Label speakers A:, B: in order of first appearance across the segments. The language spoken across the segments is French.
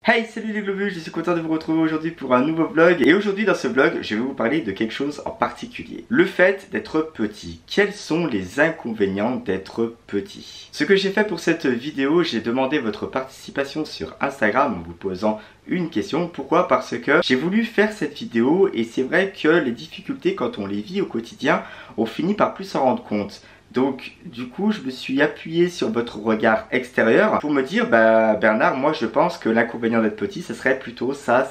A: Hey, salut les globus, je suis content de vous retrouver aujourd'hui pour un nouveau vlog. Et aujourd'hui dans ce vlog, je vais vous parler de quelque chose en particulier. Le fait d'être petit. Quels sont les inconvénients d'être petit? Ce que j'ai fait pour cette vidéo, j'ai demandé votre participation sur Instagram en vous posant une question. Pourquoi? Parce que j'ai voulu faire cette vidéo et c'est vrai que les difficultés quand on les vit au quotidien, on finit par plus s'en rendre compte. Donc du coup je me suis appuyé sur votre regard extérieur pour me dire Bernard, moi je pense que l'inconvénient d'être petit ce serait plutôt ça.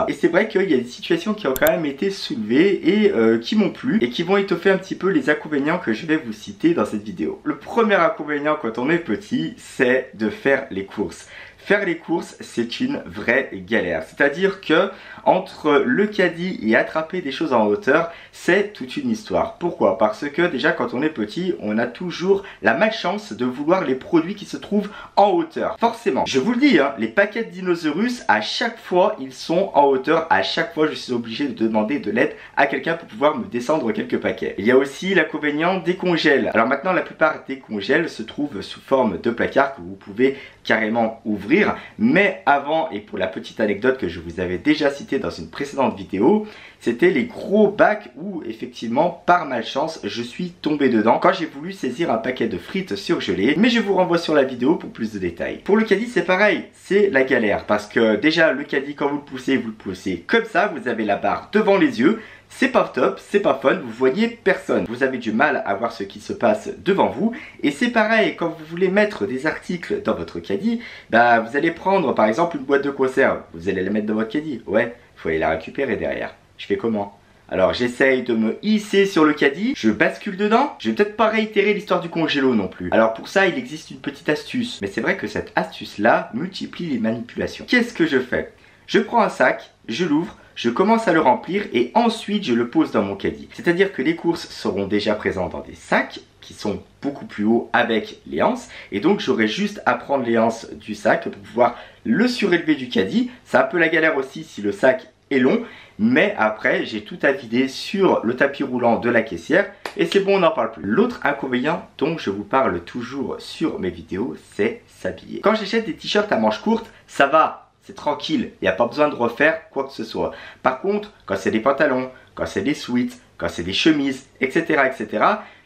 A: Et c'est vrai qu'il y a des situations qui ont quand même été soulevées et qui m'ont plu et qui vont étoffer un petit peu les inconvénients que je vais vous citer dans cette vidéo. Le premier inconvénient quand on est petit, c'est de faire les courses. Faire les courses, c'est une vraie galère. C'est-à-dire que entre le caddie et attraper des choses en hauteur, c'est toute une histoire. Pourquoi? Parce que déjà quand on est petit, on a toujours la malchance de vouloir les produits qui se trouvent en hauteur. Forcément, je vous le dis, hein, les paquets de dinosaures, à chaque fois, ils sont en hauteur. À chaque fois, je suis obligé de demander de l'aide à quelqu'un pour pouvoir me descendre quelques paquets. Il y a aussi l'inconvénient des congèles. Alors maintenant, la plupart des congèles se trouvent sous forme de placards que vous pouvez carrément ouvrir. Mais avant, et pour la petite anecdote que je vous avais déjà citée dans une précédente vidéo, c'était les gros bacs où effectivement par malchance je suis tombé dedans quand j'ai voulu saisir un paquet de frites surgelées. Mais je vous renvoie sur la vidéo pour plus de détails. Pour le caddie c'est pareil, c'est la galère parce que déjà le caddie quand vous le poussez comme ça, vous avez la barre devant les yeux. C'est pas top, c'est pas fun, vous voyez personne. Vous avez du mal à voir ce qui se passe devant vous. Et c'est pareil, quand vous voulez mettre des articles dans votre caddie, vous allez prendre par exemple une boîte de conserve. Vous allez la mettre dans votre caddie. Ouais, il faut aller la récupérer derrière. Je fais comment? Alors j'essaye de me hisser sur le caddie, je bascule dedans. Je vais peut-être pas réitérer l'histoire du congélo non plus. Alors pour ça, il existe une petite astuce. Mais c'est vrai que cette astuce-là multiplie les manipulations. Qu'est-ce que je fais? Je prends un sac, je l'ouvre, je commence à le remplir et ensuite je le pose dans mon caddie. C'est-à-dire que les courses seront déjà présentes dans des sacs qui sont beaucoup plus hauts avec les anses. Et donc j'aurai juste à prendre les anses du sac pour pouvoir le surélever du caddie. C'est un peu la galère aussi si le sac est long. Mais après j'ai tout à vider sur le tapis roulant de la caissière. Et c'est bon, on n'en parle plus. L'autre inconvénient dont je vous parle toujours sur mes vidéos, c'est s'habiller. Quand j'achète des t-shirts à manches courtes, ça va. C'est tranquille, il n'y a pas besoin de refaire quoi que ce soit. Par contre, quand c'est des pantalons, quand c'est des sweats, quand c'est des chemises, etc.,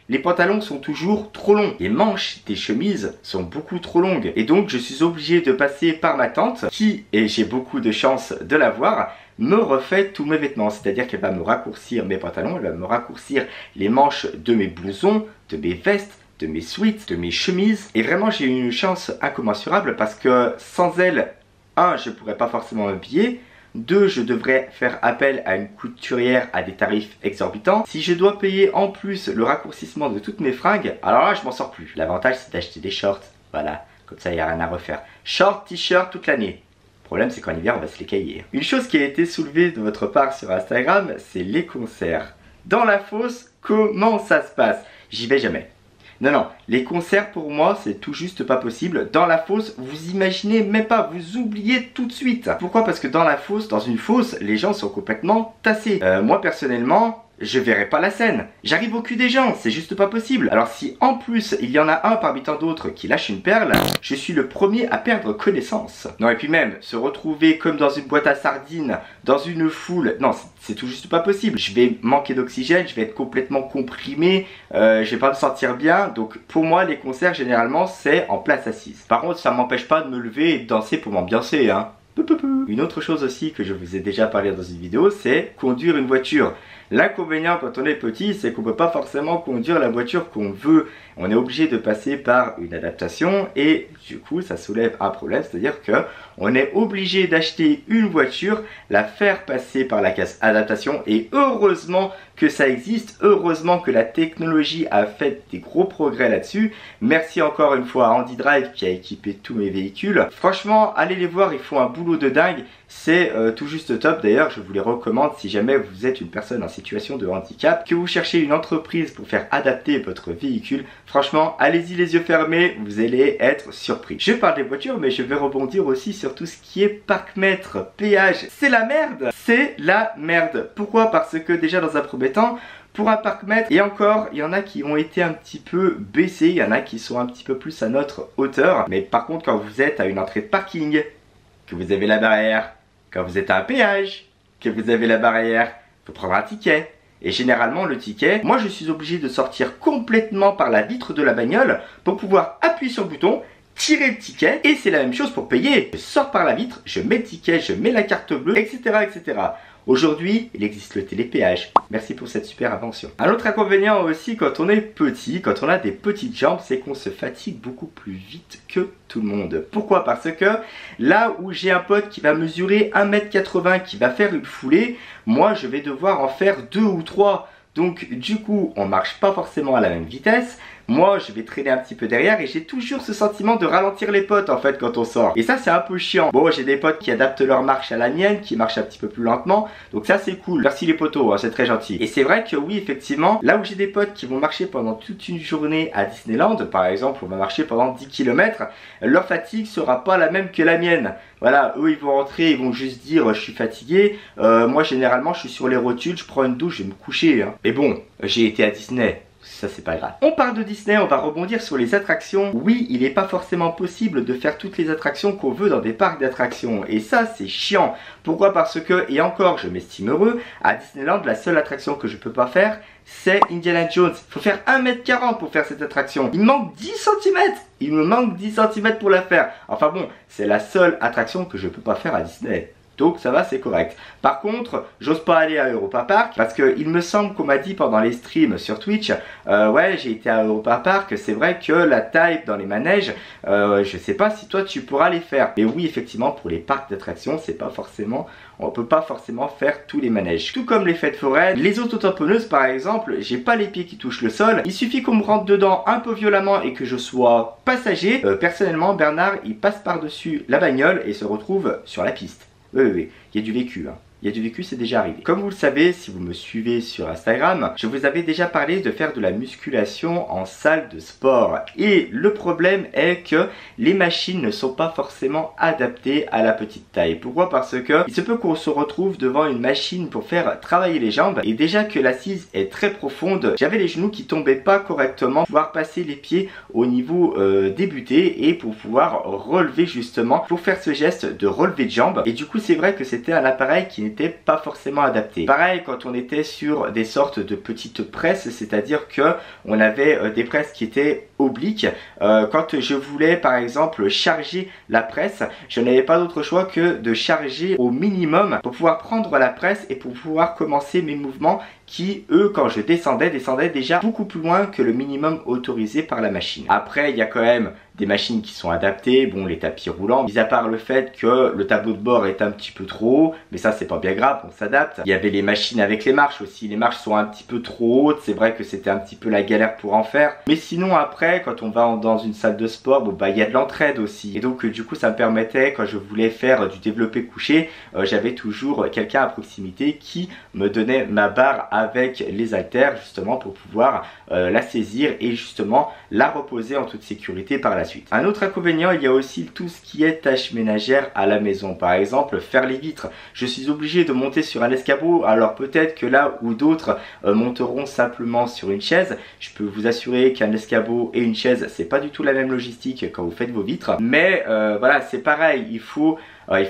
A: les pantalons sont toujours trop longs. Les manches des chemises sont beaucoup trop longues. Et donc, je suis obligé de passer par ma tante qui, et j'ai beaucoup de chance de l'avoir, me refait tous mes vêtements. C'est-à-dire qu'elle va me raccourcir mes pantalons, elle va me raccourcir les manches de mes blousons, de mes vestes, de mes sweats, de mes chemises. Et vraiment, j'ai une chance incommensurable parce que sans elle, 1, je ne pourrais pas forcément m'habiller. 2, je devrais faire appel à une couturière à des tarifs exorbitants. Si je dois payer en plus le raccourcissement de toutes mes fringues, alors là, je m'en sors plus. L'avantage, c'est d'acheter des shorts. Voilà, comme ça, il n'y a rien à refaire. Short, t-shirt toute l'année. Le problème, c'est qu'en hiver, on va se les cailler. Une chose qui a été soulevée de votre part sur Instagram, c'est les concerts. Dans la fosse, comment ça se passe? J'y vais jamais. Non, les concerts pour moi c'est tout juste pas possible. Dans la fosse, vous imaginez même pas, vous oubliez tout de suite. Pourquoi? Parce que dans la fosse, dans une fosse, les gens sont complètement tassés. Moi personnellement, je verrai pas la scène. J'arrive au cul des gens, c'est juste pas possible. Alors si en plus il y en a un parmi tant d'autres qui lâche une perle, je suis le premier à perdre connaissance. Non, et puis même, se retrouver comme dans une boîte à sardines, dans une foule, non, c'est tout juste pas possible. Je vais manquer d'oxygène, je vais être complètement comprimé, je vais pas me sentir bien. Donc pour moi, les concerts généralement c'est en place assise. Par contre, ça m'empêche pas de me lever et de danser pour m'ambiancer, hein. Une autre chose aussi que je vous ai déjà parlé dans une vidéo, c'est conduire une voiture. L'inconvénient quand on est petit, c'est qu'on ne peut pas forcément conduire la voiture qu'on veut. On est obligé de passer par une adaptation et du coup ça soulève un problème, c'est-à-dire que on est obligé d'acheter une voiture, la faire passer par la case adaptation et heureusement que ça existe, heureusement que la technologie a fait des gros progrès là-dessus. Merci encore une fois à Andy Drive qui a équipé tous mes véhicules. Franchement, allez les voir, ils font un boulot de dingue. C'est tout juste top. D'ailleurs, je vous les recommande si jamais vous êtes une personne en situation de handicap, que vous cherchez une entreprise pour faire adapter votre véhicule. Franchement, allez-y les yeux fermés, vous allez être surpris. Je parle des voitures, mais je vais rebondir aussi sur tout ce qui est parc-mètre, péage. C'est la merde! C'est la merde. Pourquoi? Parce que déjà dans un premier temps, pour un parc-mètre, et encore, il y en a qui ont été un petit peu baissés, il y en a qui sont un petit peu plus à notre hauteur. Mais par contre, quand vous êtes à une entrée de parking, que vous avez la barrière quand vous êtes à un péage, que vous avez la barrière, il faut prendre un ticket. Et généralement le ticket, moi je suis obligé de sortir complètement par la vitre de la bagnole pour pouvoir appuyer sur le bouton, tirer le ticket, et c'est la même chose pour payer. Je sors par la vitre, je mets le ticket, je mets la carte bleue, etc. etc. Aujourd'hui, il existe le télépéage. Merci pour cette super invention. Un autre inconvénient aussi quand on est petit, quand on a des petites jambes, c'est qu'on se fatigue beaucoup plus vite que tout le monde. Pourquoi? Parce que là où j'ai un pote qui va mesurer 1m80, qui va faire une foulée, moi je vais devoir en faire 2 ou 3. Donc du coup, on marche pas forcément à la même vitesse. Moi, je vais traîner un petit peu derrière et j'ai toujours ce sentiment de ralentir les potes en fait quand on sort. Et ça, c'est un peu chiant. Bon, j'ai des potes qui adaptent leur marche à la mienne, qui marchent un petit peu plus lentement. Donc ça, c'est cool. Merci les potos, hein, c'est très gentil. Et c'est vrai que oui, effectivement, là où j'ai des potes qui vont marcher pendant toute une journée à Disneyland, par exemple, on va marcher pendant 10 km, leur fatigue sera pas la même que la mienne. Voilà, eux, ils vont rentrer, ils vont juste dire je suis fatigué. Moi, généralement, je suis sur les rotules, je prends une douche, je vais me coucher. Hein. Mais bon, j'ai été à Disney. Ça c'est pas grave. On parle de Disney, on va rebondir sur les attractions. Oui, il n'est pas forcément possible de faire toutes les attractions qu'on veut dans des parcs d'attractions. Et ça c'est chiant. Pourquoi? Parce que, et encore je m'estime heureux, à Disneyland la seule attraction que je peux pas faire, c'est Indiana Jones. Il faut faire 1m40 pour faire cette attraction. Il me manque 10 cm. Il me manque 10 cm pour la faire. Enfin bon, c'est la seule attraction que je peux pas faire à Disney. Donc ça va, c'est correct. Par contre, j'ose pas aller à Europa Park parce que il me semble qu'on m'a dit pendant les streams sur Twitch, ouais, j'ai été à Europa Park, c'est vrai que la taille dans les manèges, je sais pas si toi tu pourras les faire. Mais oui, effectivement, pour les parcs d'attractions, c'est pas forcément, on peut pas forcément faire tous les manèges. Tout comme les fêtes foraines, les auto-tamponneuses par exemple, j'ai pas les pieds qui touchent le sol. Il suffit qu'on me rentre dedans un peu violemment et que je sois passager. Personnellement, Bernard, il passe par-dessus la bagnole et se retrouve sur la piste. Oui, il y a du vécu, hein. Il y a du vécu, c'est déjà arrivé. Comme vous le savez, si vous me suivez sur Instagram, je vous avais déjà parlé de faire de la musculation en salle de sport. Et le problème est que les machines ne sont pas forcément adaptées à la petite taille. Pourquoi? Parce que il se peut qu'on se retrouve devant une machine pour faire travailler les jambes. Et déjà que l'assise est très profonde, j'avais les genoux qui tombaient pas correctement pour pouvoir passer les pieds au niveau débuté et pour pouvoir relever justement, pour faire ce geste de relevé de jambes. Et du coup, c'est vrai que c'était un appareil qui n'était pas forcément adapté. Pareil quand on était sur des sortes de petites presses, c'est-à-dire que on avait des presses qui étaient obliques. Quand je voulais par exemple charger la presse, je n'avais pas d'autre choix que de charger au minimum pour pouvoir prendre la presse et pour pouvoir commencer mes mouvements qui, eux, quand je descendaient déjà beaucoup plus loin que le minimum autorisé par la machine. Après, il y a quand même des machines qui sont adaptées, bon, les tapis roulants, mis à part le fait que le tableau de bord est un petit peu trop haut, mais ça c'est pas bien grave, on s'adapte. Il y avait les machines avec les marches aussi, les marches sont un petit peu trop hautes, c'est vrai que c'était un petit peu la galère pour en faire. Mais sinon après, quand on va dans une salle de sport, bon bah il y a de l'entraide aussi. Et donc du coup ça me permettait, quand je voulais faire du développé couché, j'avais toujours quelqu'un à proximité qui me donnait ma barre avec les haltères justement pour pouvoir la saisir et justement la reposer en toute sécurité par la suite. Un autre inconvénient, il y a aussi tout ce qui est tâches ménagères à la maison. Par exemple, faire les vitres. Je suis obligé de monter sur un escabeau, alors peut-être que là où d'autres monteront simplement sur une chaise, je peux vous assurer qu'un escabeau et une chaise, c'est pas du tout la même logistique quand vous faites vos vitres. Mais voilà, c'est pareil, il faut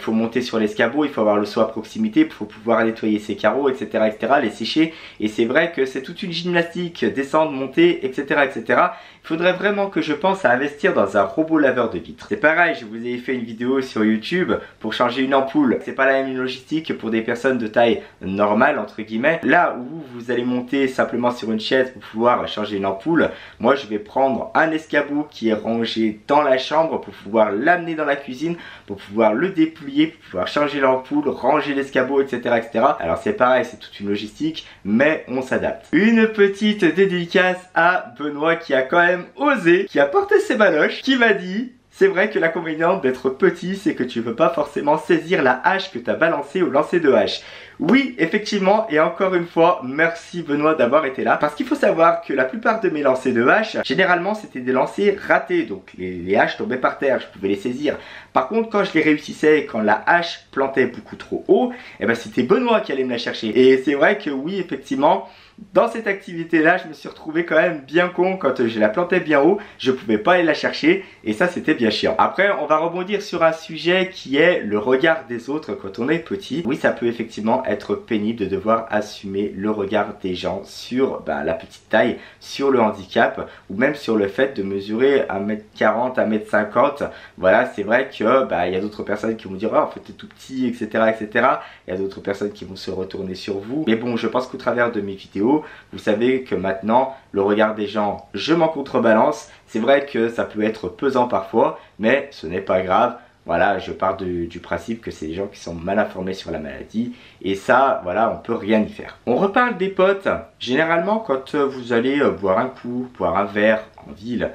A: monter sur l'escabeau, il faut avoir le seau à proximité, il faut pouvoir nettoyer ses carreaux, etc., les sécher. Et c'est vrai que c'est toute une gymnastique, descendre, monter, etc., etc. Il faudrait vraiment que je pense à investir dans un robot laveur de vitres. C'est pareil, je vous ai fait une vidéo sur YouTube pour changer une ampoule. C'est pas la même logistique que pour des personnes de taille normale, entre guillemets. Là où vous allez monter simplement sur une chaise pour pouvoir changer une ampoule, moi je vais prendre un escabeau qui est rangé dans la chambre pour pouvoir l'amener dans la cuisine, pour pouvoir le déplier, pour pouvoir changer l'ampoule, ranger l'escabeau, etc., etc. Alors c'est pareil, c'est toute une logistique, mais on s'adapte. Une petite dédicace à Benoît qui a quand même osé, qui a porté ses baloches, qui m'a dit: c'est vrai que l'inconvénient d'être petit, c'est que tu ne peux pas forcément saisir la hache que tu as balancée au lancer de hache. Oui, effectivement, et encore une fois, merci Benoît d'avoir été là. Parce qu'il faut savoir que la plupart de mes lancers de hache, généralement c'était des lancers ratés. Donc les haches tombaient par terre, je pouvais les saisir. Par contre, quand je les réussissais, quand la hache plantait beaucoup trop haut, eh ben, c'était Benoît qui allait me la chercher. Et c'est vrai que oui, effectivement, dans cette activité là je me suis retrouvé quand même bien con quand je la plantais bien haut, je pouvais pas aller la chercher et ça c'était bien chiant. Après on va rebondir sur un sujet qui est le regard des autres quand on est petit. Oui, ça peut effectivement être pénible de devoir assumer le regard des gens sur la petite taille, sur le handicap ou même sur le fait de mesurer 1m40, 1m50. Voilà, c'est vrai que il y a d'autres personnes qui vont dire oh, en fait t'es tout petit, etc., etc. Il y a d'autres personnes qui vont se retourner sur vous. Mais bon, je pense qu'au travers de mes vidéos, vous savez que maintenant, le regard des gens, je m'en contrebalance. C'est vrai que ça peut être pesant parfois, mais ce n'est pas grave. Voilà, je pars du principe que c'est des gens qui sont mal informés sur la maladie. Et ça, voilà, on peut rien y faire. On reparle des potes. Généralement, quand vous allez boire un coup, boire un verre en ville,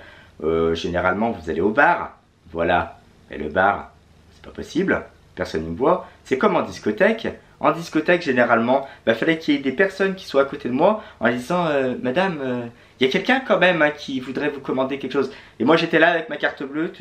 A: généralement, vous allez au bar. Voilà, et le bar, c'est pas possible. Personne ne boit. C'est comme en discothèque. En discothèque, généralement, fallait qu'il y ait des personnes qui soient à côté de moi en disant Madame, il y a quelqu'un quand même qui voudrait vous commander quelque chose. Et moi, j'étais là avec ma carte bleue.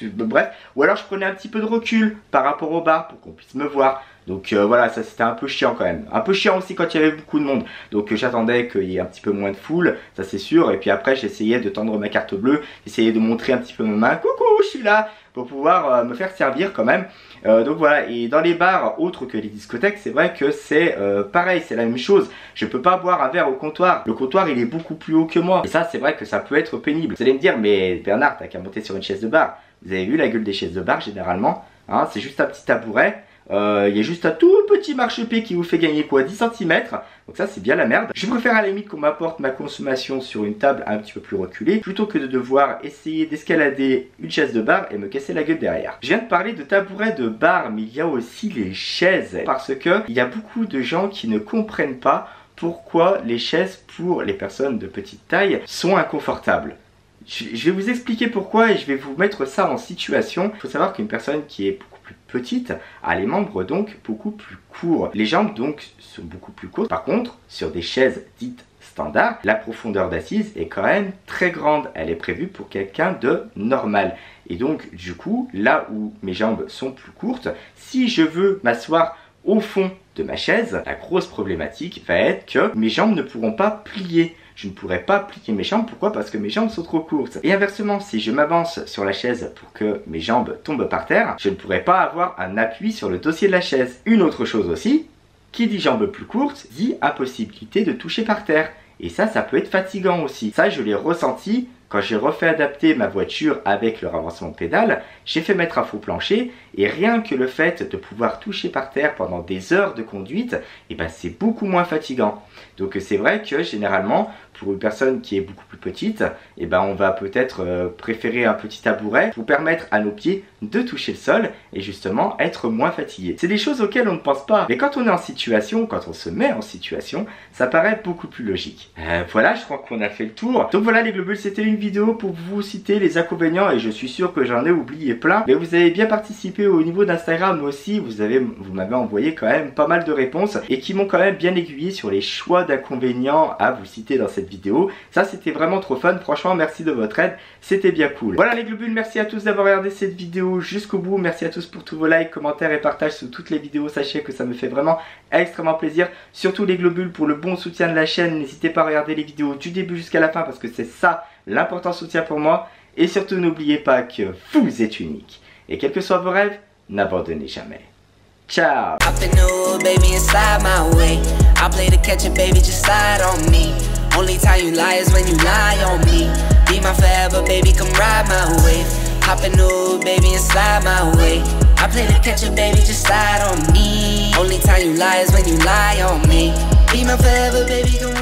A: Bref. Ou alors, je prenais un petit peu de recul par rapport au bar pour qu'on puisse me voir. Donc voilà, ça c'était un peu chiant quand même. Un peu chiant aussi quand il y avait beaucoup de monde. Donc j'attendais qu'il y ait un petit peu moins de foule, ça c'est sûr. Et puis après, j'essayais de tendre ma carte bleue, j'essayais de montrer un petit peu ma main. Coucou, je suis là, pour pouvoir me faire servir quand même. Donc voilà, et dans les bars autres que les discothèques, c'est vrai que c'est pareil, c'est la même chose. Je peux pas boire un verre au comptoir. Le comptoir, il est beaucoup plus haut que moi. Et ça, c'est vrai que ça peut être pénible. Vous allez me dire, mais Bernard, t'as qu'à monter sur une chaise de bar. Vous avez vu la gueule des chaises de bar généralement, hein, c'est juste un petit tabouret. Il y a juste un tout petit marchepied qui vous fait gagner quoi, 10 cm. Donc ça c'est bien la merde. Je préfère à la limite qu'on m'apporte ma consommation sur une table un petit peu plus reculée plutôt que de devoir essayer d'escalader une chaise de bar et me casser la gueule derrière. Je viens de parler de tabouret de bar, mais il y a aussi les chaises. Parce que il y a beaucoup de gens qui ne comprennent pas pourquoi les chaises pour les personnes de petite taille sont inconfortables. Je vais vous expliquer pourquoi et je vais vous mettre ça en situation. Il faut savoir qu'une personne qui est beaucoup plus petite a les membres donc beaucoup plus courts. Les jambes donc sont beaucoup plus courtes. Par contre, sur des chaises dites standards, la profondeur d'assise est quand même très grande. Elle est prévue pour quelqu'un de normal. Et donc du coup, là où mes jambes sont plus courtes, si je veux m'asseoir au fond de ma chaise, la grosse problématique va être que mes jambes ne pourront pas plier. Je ne pourrai pas plier mes jambes, pourquoi? Parce que mes jambes sont trop courtes. Et inversement, si je m'avance sur la chaise pour que mes jambes tombent par terre, je ne pourrai pas avoir un appui sur le dossier de la chaise. Une autre chose aussi, qui dit jambes plus courtes, dit impossibilité de toucher par terre. Et ça peut être fatigant aussi. Ça, je l'ai ressenti quand j'ai refait adapter ma voiture avec le ravancement de pédale. J'ai fait mettre un faux plancher et rien que le fait de pouvoir toucher par terre pendant des heures de conduite, c'est beaucoup moins fatigant. Donc c'est vrai que généralement, pour une personne qui est beaucoup plus petite, on va peut-être préférer un petit tabouret pour permettre à nos pieds de toucher le sol et justement être moins fatigué. C'est des choses auxquelles on ne pense pas. Mais quand on est en situation, quand on se met en situation, ça paraît beaucoup plus logique. Voilà, je crois qu'on a fait le tour. Donc voilà les globules, c'était une vidéo pour vous citer les inconvénients et je suis sûr que j'en ai oublié plein. Mais vous avez bien participé au niveau d'Instagram aussi. Vous m'avez envoyé quand même pas mal de réponses et qui m'ont quand même bien aiguillé sur les choix d'inconvénients à vous citer dans cette vidéo. Ça c'était vraiment trop fun, franchement merci de votre aide, c'était bien cool. Voilà les globules, merci à tous d'avoir regardé cette vidéo jusqu'au bout, merci à tous pour tous vos likes, commentaires et partages sous toutes les vidéos, sachez que ça me fait vraiment extrêmement plaisir. Surtout les globules pour le bon soutien de la chaîne, n'hésitez pas à regarder les vidéos du début jusqu'à la fin parce que c'est ça l'important soutien pour moi. Et surtout n'oubliez pas que vous êtes unique et quels que soient vos rêves, n'abandonnez jamais. Ciao. Only time you lie is when you lie on me. Be my forever, baby, come ride my wave. Hop in new, baby, and slide my way. I play the catcher, baby, just slide on me. Only time you lie is when you lie on me. Be my forever, baby, come